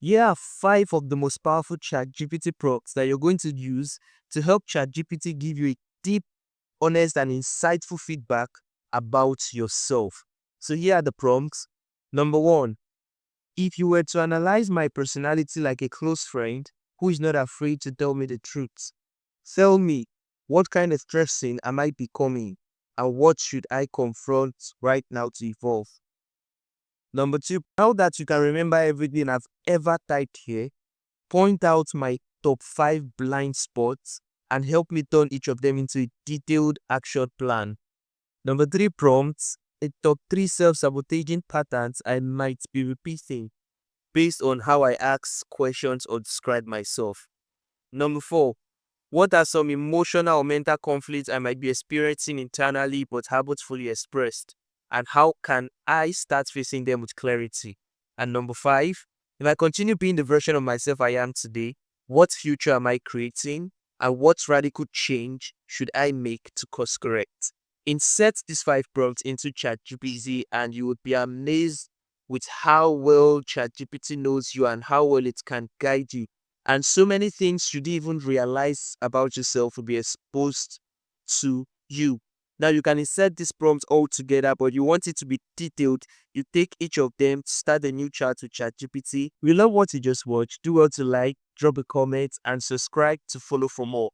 Here are 5 of the most powerful ChatGPT prompts that you're going to use to help ChatGPT give you a deep, honest, and insightful feedback about yourself. So here are the prompts. Number 1, if you were to analyze my personality like a close friend who is not afraid to tell me the truth, tell me, what kind of person am I becoming and what should I confront right now to evolve? Number 2, now that you can remember everything I've ever typed here, point out my top 5 blind spots and help me turn each of them into a detailed action plan. Number 3 prompts, a top 3 self-sabotaging patterns I might be repeating based on how I ask questions or describe myself. Number 4, what are some emotional or mental conflicts I might be experiencing internally but haven't fully expressed? And how can I start facing them with clarity? And number 5, if I continue being the version of myself I am today, what future am I creating? And what radical change should I make to course correct? Insert these 5 prompts into ChatGPT and you would be amazed with how well ChatGPT knows you and how well it can guide you, and so many things you didn't even realize about yourself will be exposed to you. Now you can insert these prompts all together, but you want it to be detailed. You take each of them, start a new chat with ChatGPT. We love what you just watched. Do well to like, drop a comment, and subscribe to follow for more.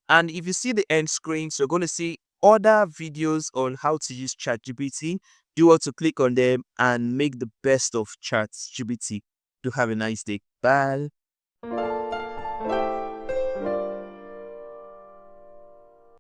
And if you see the end screen, so you're going to see other videos on how to use ChatGPT. Do well to click on them and make the best of ChatGPT. Do have a nice day. Bye.